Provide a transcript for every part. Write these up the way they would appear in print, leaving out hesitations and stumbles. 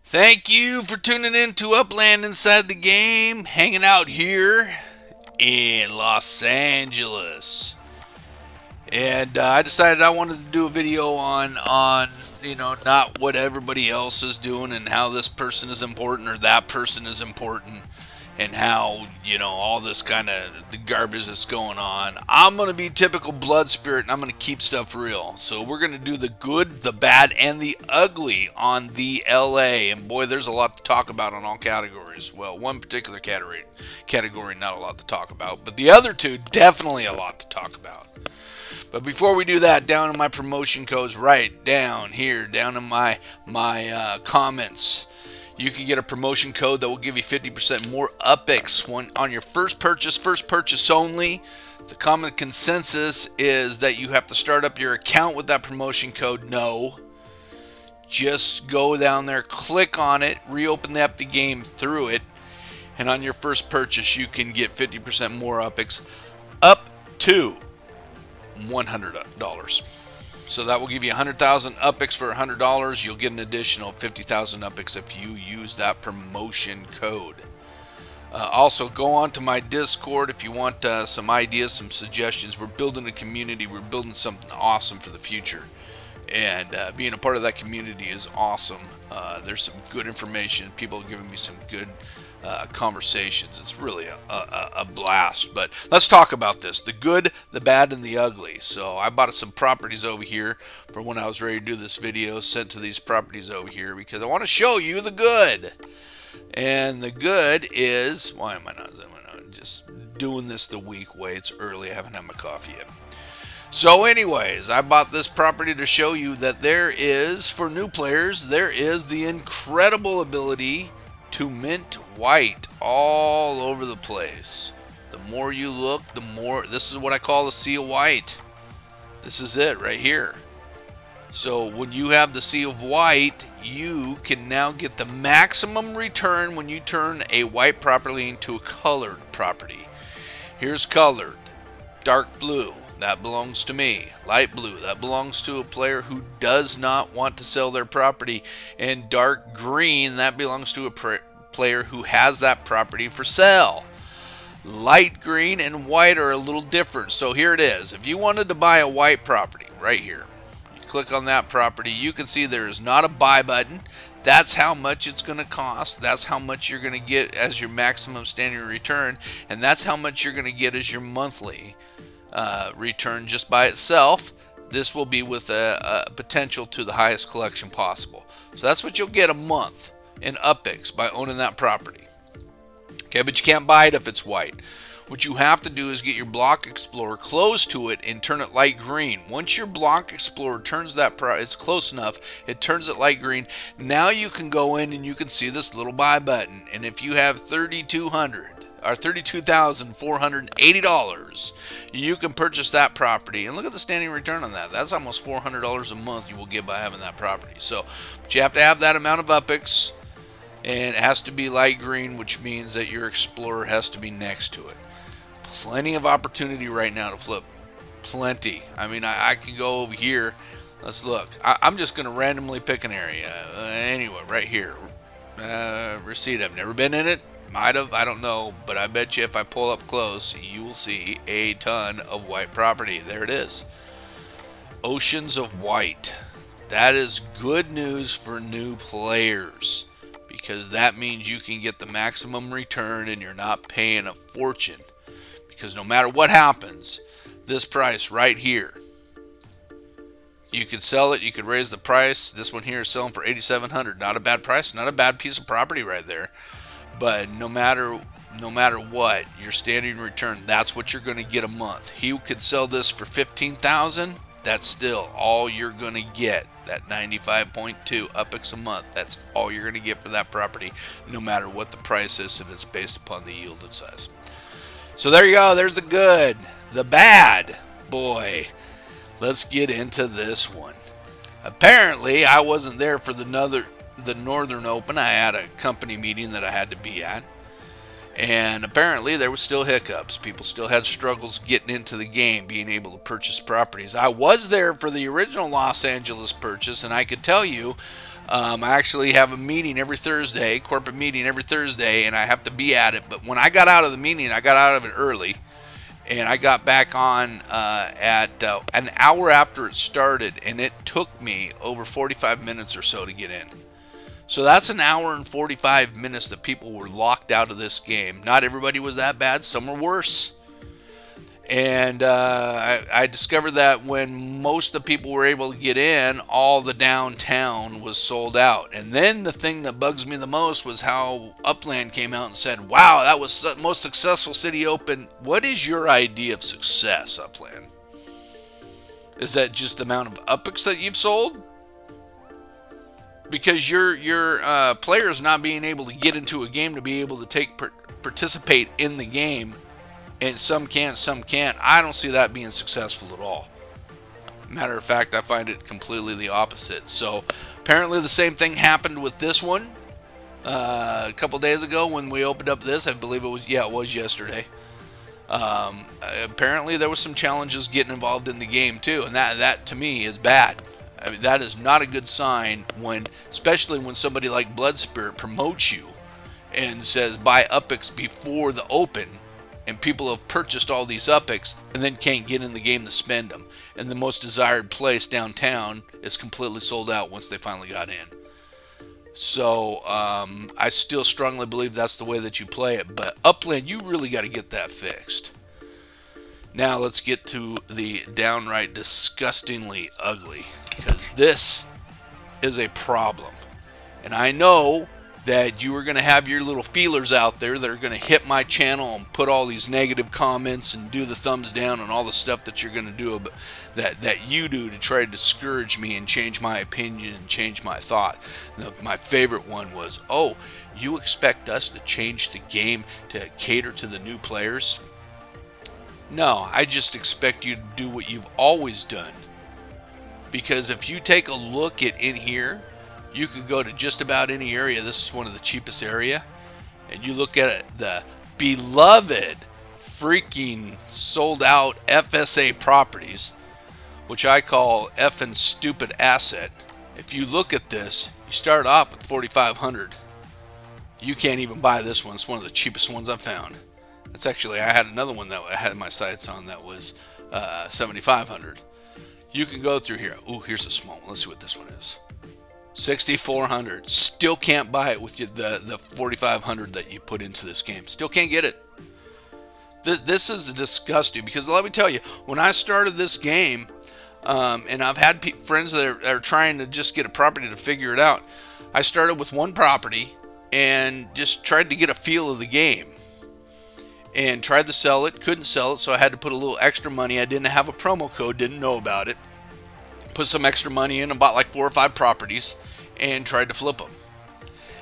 Thank you for tuning in to Upland Inside the Game, hanging out here in Los Angeles. And I decided I wanted to do a video on not what everybody else is doing and how this person is important or that person is important and how all this kind of the garbage that's going on. I'm going to be typical blood spirit and I'm going to keep stuff real. So we're going to do the good, the bad, and the ugly on the LA. And boy, there's a lot to talk about on all categories. Well, one particular category not a lot to talk about, but the other two definitely a lot to talk about. But before we do that, down in my promotion codes, right down here, down in my comments, you can get a promotion code that will give you 50% more UPX on your first purchase only. The common consensus is that you have to start up your account with that promotion code. No. Just go down there, click on it, reopen the game through it, and on your first purchase, you can get 50% more UPX up to $100. So that will give you 100,000 UPX for $100. You'll get an additional 50,000 UPX if you use that promotion code. Also, go on to my Discord if you want some ideas, some suggestions. We're building a community. We're building something awesome for the future. And being a part of that community is awesome. There's some good information. People are giving me some good conversations. It's really a blast. But let's talk about this: the good, the bad, and the ugly. So I bought some properties over here for when I was ready to do this video. Sent to these properties over here because I want to show you the good. And the good is, why am I not just doing this the weak way? It's early. I haven't had my coffee yet. So anyways, I bought this property to show you that there is, for new players, there is the incredible ability to mint white all over the place. The more you look, the more, this is what I call the sea of white. This is it right here. So when you have the sea of white, you can now get the maximum return when you turn a white property into a colored property. Here's colored, dark blue. That belongs to me. Light blue, that belongs to a player who does not want to sell their property. And dark green, that belongs to a player who has that property for sale. Light green and white are a little different. So here it is. If you wanted to buy a white property, right here, you click on that property, you can see there is not a buy button. That's how much it's going to cost. That's how much you're going to get as your maximum standing return. And that's how much you're going to get as your monthly return just by itself. This will be with a potential to the highest collection possible. So that's what you'll get a month in UPX by owning that property. Okay, but you can't buy it if it's white. What you have to do is get your Block Explorer close to it and turn it light green. Once your Block Explorer turns that, it's close enough, it turns it light green. Now you can go in and you can see this little buy button. And if you have $3,200 or $32,480, you can purchase that property. And look at the standing return on that. That's almost $400 a month you will get by having that property. So, but you have to have that amount of UPX, and it has to be light green, which means that your Explorer has to be next to it. Plenty of opportunity right now to flip. Plenty. I mean, I can go over here. Let's look. I'm just going to randomly pick an area. Anyway, right here. Receipt. I've never been in it. Might have, I don't know, but I bet you if I pull up close, you will see a ton of white property. There it is. Oceans of white. That is good news for new players because that means you can get the maximum return and you're not paying a fortune. Because no matter what happens, this price right here, you could sell it, you could raise the price. This one here is selling for $8,700. Not a bad price, not a bad piece of property right there. But no matter what, your standing return, that's what you're going to get a month. He could sell this for $15,000. That's still all you're going to get. That 95.2 UPX a month. That's all you're going to get for that property, no matter what the price is, and it's based upon the yielded size. So there you go. There's the good. The bad, boy. Let's get into this one. Apparently, I wasn't there for the Northern Open. I had a company meeting that I had to be at, and apparently there was still hiccups. People still had struggles getting into the game, being able to purchase properties. I was there for the original Los Angeles purchase, and I could tell you I actually have a meeting every Thursday, corporate meeting every Thursday, and I have to be at it. But when I got out of the meeting, I got out of it early, and I got back on at an hour after it started, and it took me over 45 minutes or so to get in. So that's an hour and 45 minutes that people were locked out of this game. Not everybody was that bad. Some were worse. And I discovered that when most of the people were able to get in, all the downtown was sold out. And then the thing that bugs me the most was how Upland came out and said, wow, that was the most successful city open. What is your idea of success, Upland? Is that just the amount of Upics that you've sold? Because your players not being able to get into a game to be able to participate in the game, and some can, some can't. I don't see that being successful at all. Matter of fact, I find it completely the opposite. So apparently the same thing happened with this one a couple days ago when we opened up this. I believe it was yesterday. Apparently there was some challenges getting involved in the game too, and that to me is bad. I mean, that is not a good sign especially when somebody like Blood Spirit promotes you and says buy Upics before the open, and people have purchased all these Upics and then can't get in the game to spend them. And the most desired place downtown is completely sold out once they finally got in. So I still strongly believe that's the way that you play it. But Upland, you really got to get that fixed. Now let's get to the downright disgustingly ugly, because this is a problem. And I know that you are going to have your little feelers out there that are going to hit my channel and put all these negative comments and do the thumbs down and all the stuff that you're going to do, but that you do to try to discourage me and change my opinion and change my thought. Now, my favorite one was, oh, you expect us to change the game to cater to the new players? No, I just expect you to do what you've always done. Because if you take a look at in here, you could go to just about any area. This is one of the cheapest area. And you look at it, the beloved freaking sold out FSA properties, which I call effing stupid asset. If you look at this, you start off at 4,500. You can't even buy this one. It's one of the cheapest ones I've found. It's actually, I had another one that I had my sights on that was 7,500. You can go through here. Ooh, here's a small one. Let's see what this one is. 6,400. Still can't buy it with the 4,500 that you put into this game. Still can't get it. This is disgusting, because let me tell you, when I started this game, and I've had friends that are trying to just get a property to figure it out. I started with one property and just tried to get a feel of the game. And tried to sell it, couldn't sell it, so I had to put a little extra money. I didn't have a promo code, didn't know about it. Put some extra money in and bought like 4 or 5 properties and tried to flip them.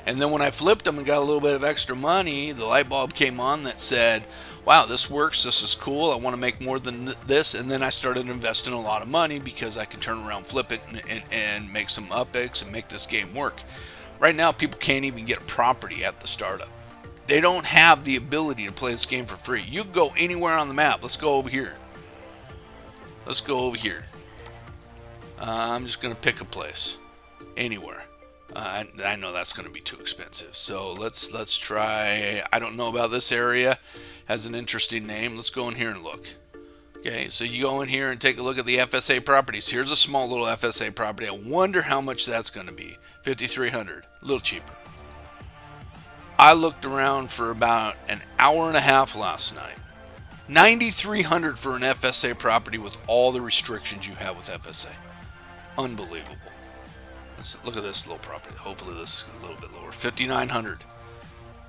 And then when I flipped them and got a little bit of extra money, the light bulb came on that said, wow, this works, this is cool, I want to make more than this. And then I started investing a lot of money because I can turn around, flip it, and make some Upics and make this game work. Right now, people can't even get a property at the startup. They don't have the ability to play this game for free. You can go anywhere on the map. Let's go over here. Let's go over here. I'm just going to pick a place. Anywhere. I know that's going to be too expensive. So let's try. I don't know about this area. Has an interesting name. Let's go in here and look. Okay, so you go in here and take a look at the FSA properties. Here's a small little FSA property. I wonder how much that's going to be. 5,300. A little cheaper. I looked around for about an hour and a half last night. 9,300 for an FSA property with all the restrictions you have with FSA. Unbelievable. Let's look at this little property. Hopefully this is a little bit lower. 5,900.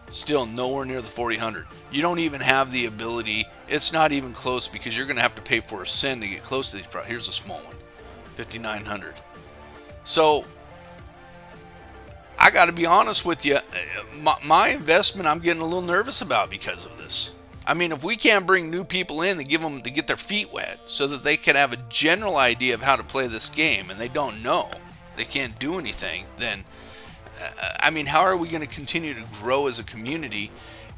Still nowhere near the 4,000. You don't even have the ability. It's not even close, because you're going to have to pay for a SIN to get close to these properties. Here's a small one. 5,900. So I got to be honest with you, my investment I'm getting a little nervous about because of this. I mean, if we can't bring new people in to get their feet wet so that they can have a general idea of how to play this game, and they don't know, they can't do anything, then, I mean, how are we going to continue to grow as a community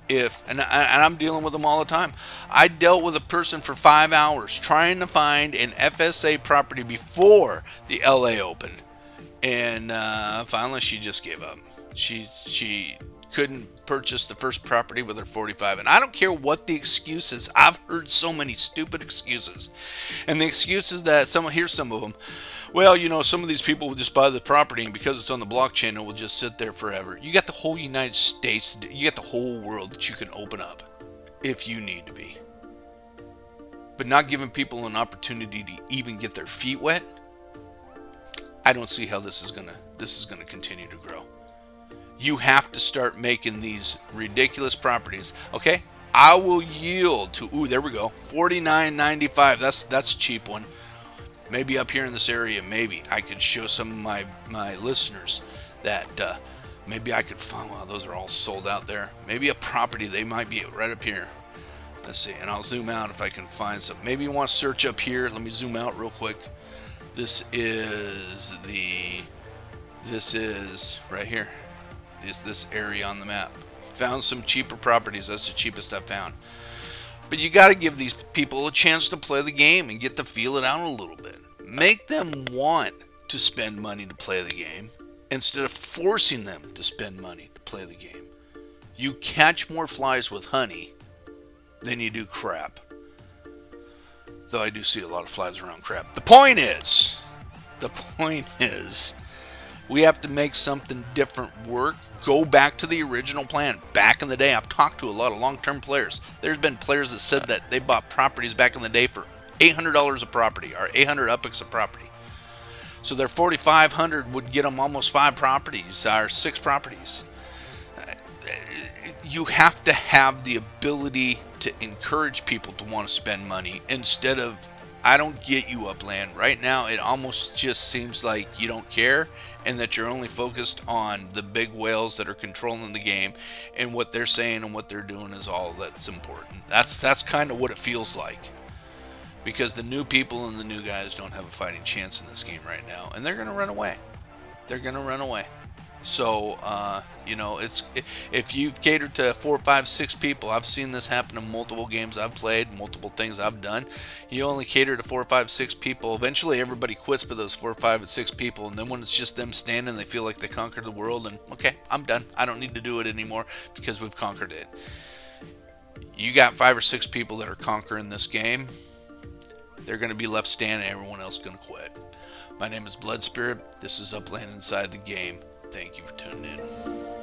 and I'm dealing with them all the time. I dealt with a person for 5 hours trying to find an FSA property before the LA opened. And finally, she just gave up. She couldn't purchase the first property with her 45. And I don't care what the excuse is. I've heard so many stupid excuses. And the excuses that here's some of them. Well, some of these people will just buy the property, and because it's on the blockchain, it will just sit there forever. You got the whole United States, you got the whole world that you can open up if you need to be. But not giving people an opportunity to even get their feet wet, I don't see how this is gonna continue to grow. You have to start making these ridiculous properties. Okay, I will yield to. There we go, $49.95. That's a cheap one. Maybe up here in this area, maybe I could show some of my listeners that maybe I could find. Wow, those are all sold out there. Maybe a property they might be right up here. Let's see, and I'll zoom out if I can find some. Maybe you want to search up here. Let me zoom out real quick. This is right here. This area on the map. Found some cheaper properties. That's the cheapest I've found. But you got to give these people a chance to play the game and get to feel it out a little bit. Make them want to spend money to play the game instead of forcing them to spend money to play the game. You catch more flies with honey than you do crap. Though I do see a lot of flies around crap. The point is, we have to make something different work. Go back to the original plan. Back in the day, I've talked to a lot of long-term players. There's been players that said that they bought properties back in the day for $800 a property, or 800 upix a property. So their 4,500 would get them almost 5 properties, or 6 properties. You have to have the ability to encourage people to want to spend money instead of, I don't get you, Upland. Right now, it almost just seems like you don't care and that you're only focused on the big whales that are controlling the game, and what they're saying and what they're doing is all that's important. That's kind of what it feels like. Because the new people and the new guys don't have a fighting chance in this game right now, and they're going to run away. They're going to run away. So, if you've catered to 4, 5, 6 people, I've seen this happen in multiple games I've played, multiple things I've done. You only cater to 4, 5, 6 people. Eventually, everybody quits for those 4, 5, and 6 people, and then when it's just them standing, they feel like they conquered the world, and okay, I'm done. I don't need to do it anymore because we've conquered it. You got 5 or 6 people that are conquering this game. They're going to be left standing, everyone else is going to quit. My name is Blood Spirit. This is Upland Inside the Game. Thank you for tuning in.